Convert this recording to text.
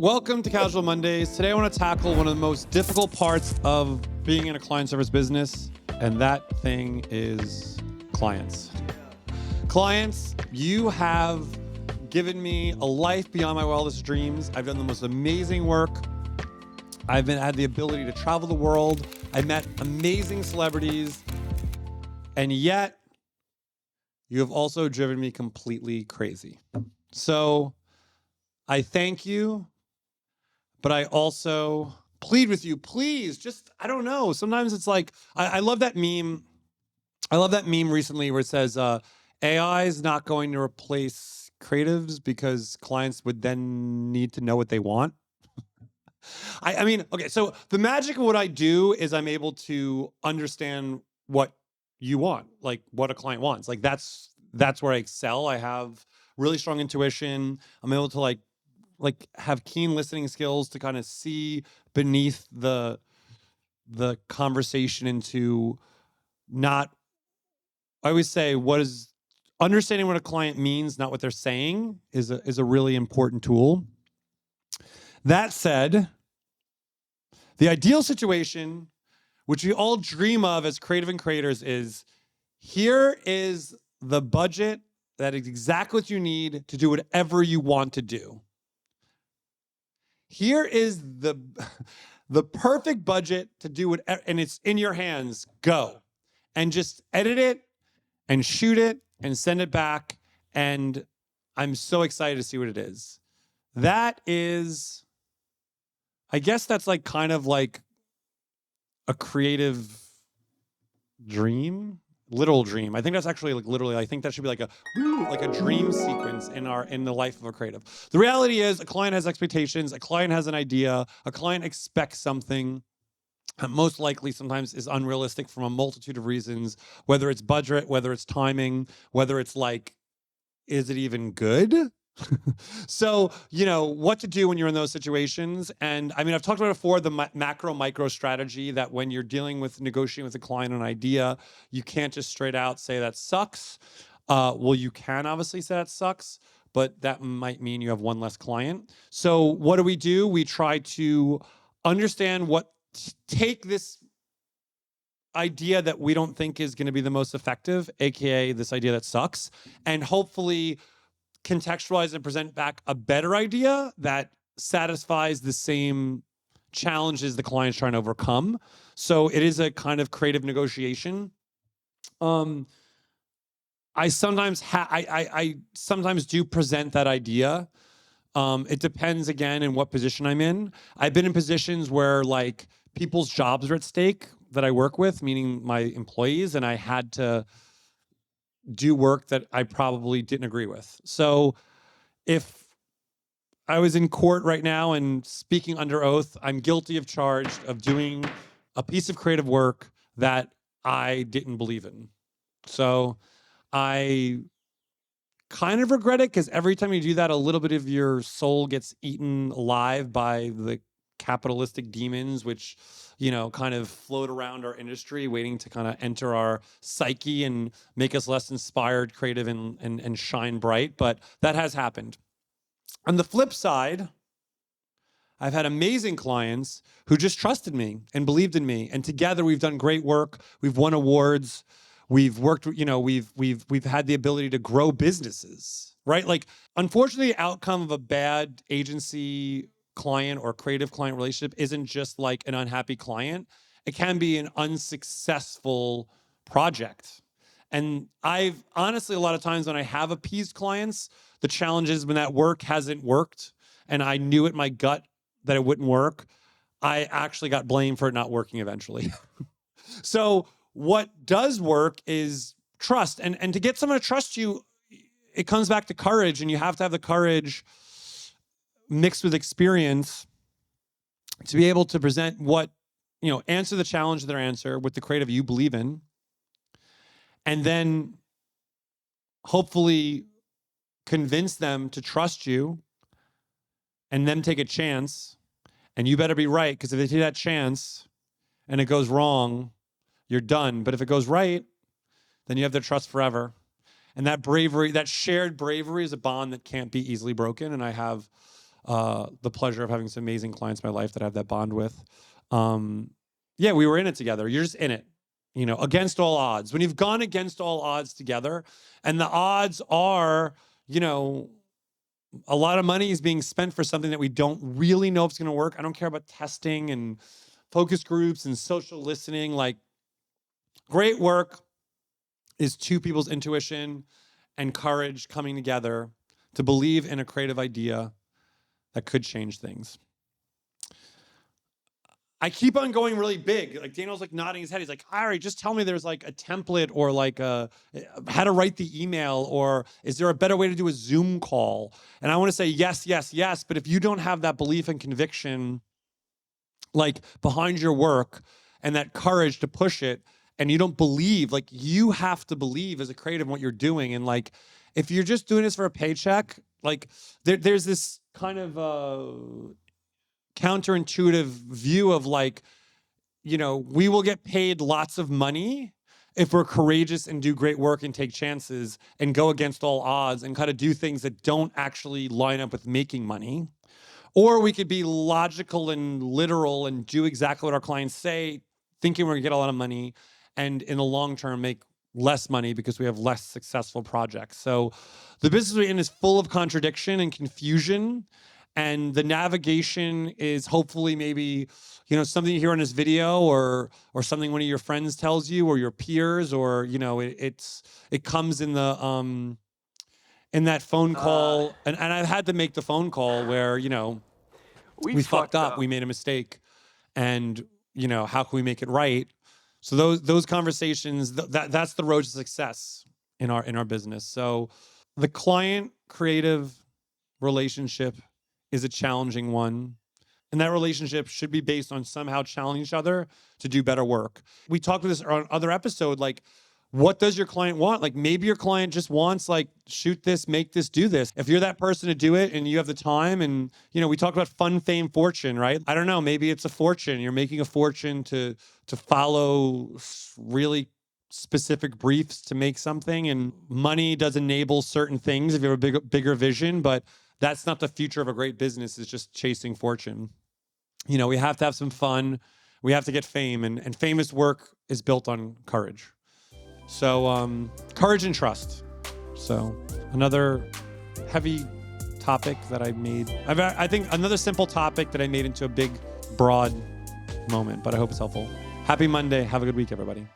Welcome to Casual Mondays. Today I want to tackle one of the most difficult parts of being in a client service business, and that thing is clients. Clients, you have given me a life beyond my wildest dreams. I've done the most amazing work. I've had the ability to travel the world. I've met amazing celebrities, and yet you have also driven me completely crazy. So I thank you. But I also plead with you, please, just, I don't know. Sometimes it's like, I love that meme. I love that meme recently where it says, AI is not going to replace creatives because clients would then need to know what they want. I mean, okay, so the magic of what I do is I'm able to understand what you want, like what a client wants. Like that's where I excel. I have really strong intuition. I'm able to like have keen listening skills to kind of see beneath the conversation into not, I always say understanding what a client means, not what they're saying is a really important tool. That said, the ideal situation, which we all dream of as creative and creators, is here is the budget that is exactly what you need to do whatever you want to do. Here is the perfect budget to do whatever, and it's in your hands. Go. And just edit it and shoot it and send it back. And I'm so excited to see what it is. That is, I guess that's like kind of like a creative dream. Literal dream. I think that's actually like literally, I think that should be like a dream sequence in the life of a creative. The reality is a client has expectations, a client has an idea, a client expects something that most likely sometimes is unrealistic from a multitude of reasons, whether it's budget, whether it's timing, whether it's like, is it even good? So, what to do when you're in those situations. And I mean, I've talked about it before, the macro micro strategy, that when you're dealing with negotiating with a client on an idea, you can't just straight out say that sucks. Well, you can obviously say that sucks, but that might mean you have one less client. So what do? We try to understand take this idea that we don't think is going to be the most effective, AKA this idea that sucks, and hopefully contextualize and present back a better idea that satisfies the same challenges the client's trying to overcome. So it is a kind of creative negotiation. I sometimes I sometimes do present that idea. It depends again in what position I'm in. I've been in positions where like people's jobs are at stake that I work with, meaning my employees, and I had to do work that I probably didn't agree with. So if I was in court right now and speaking under oath, I'm guilty of charge of doing a piece of creative work that I didn't believe in. So I kind of regret it because every time you do that, a little bit of your soul gets eaten alive by the capitalistic demons, which kind of float around our industry, waiting to kind of enter our psyche and make us less inspired, creative, and shine bright. But that has happened. On the flip side, I've had amazing clients who just trusted me and believed in me. And together we've done great work. We've won awards. We've worked, we've had the ability to grow businesses, right? Like, unfortunately, the outcome of a bad agency client or creative client relationship isn't just like an unhappy client. It can be an unsuccessful project. And I've honestly, a lot of times when I have appeased clients, the challenge is when that work hasn't worked and I knew in my gut that it wouldn't work, I actually got blamed for it not working eventually. So what does work is trust. And to get someone to trust you, it comes back to courage, and you have to have the courage mixed with experience to be able to present answer the challenge of their answer with the creative you believe in. And then hopefully convince them to trust you and them take a chance. And you better be right, because if they take that chance and it goes wrong, you're done. But if it goes right, then you have their trust forever. And that bravery, that shared bravery, is a bond that can't be easily broken. And I have the pleasure of having some amazing clients in my life that I have that bond with. Yeah, we were in it together. You're just in it, against all odds. When you've gone against all odds together, and the odds are, a lot of money is being spent for something that we don't really know if it's going to work. I don't care about testing and focus groups and social listening. Like, great work is two people's intuition and courage coming together to believe in a creative idea that could change things. I keep on going really big. Like, Daniel's like nodding his head. He's like, Ari, just tell me there's like a template or like how to write the email, or is there a better way to do a Zoom call? And I want to say yes, yes, yes. But if you don't have that belief and conviction, like, behind your work and that courage to push it, and you don't believe, like, you have to believe as a creative in what you're doing. And like, if you're just doing this for a paycheck, like there's this kind of counterintuitive view of like, we will get paid lots of money if we're courageous and do great work and take chances and go against all odds and kind of do things that don't actually line up with making money. Or we could be logical and literal and do exactly what our clients say, thinking we're gonna get a lot of money, and in the long term make less money because we have less successful projects. So the business we're in is full of contradiction and confusion. And the navigation is hopefully maybe, something you hear in this video, or something one of your friends tells you, or your peers, or, it comes in the, in that phone call. And I've had to make the phone call where, we fucked up, we made a mistake, and, how can we make it right? So those conversations, that's the road to success in our business. So the client creative relationship is a challenging one. And that relationship should be based on somehow challenging each other to do better work. We talked about this on other episode, like, what does your client want? Like, maybe your client just wants, like, shoot this, make this, do this. If you're that person to do it and you have the time, and, we talked about fun, fame, fortune, right? I don't know, maybe it's a fortune. You're making a fortune to follow really specific briefs to make something, and money does enable certain things if you have a bigger vision, but that's not the future of a great business, is just chasing fortune. We have to have some fun. We have to get fame, and famous work is built on courage. So courage and trust. So another heavy topic that I made. I think another simple topic that I made into a big, broad moment, but I hope it's helpful. Happy Monday. Have a good week, everybody.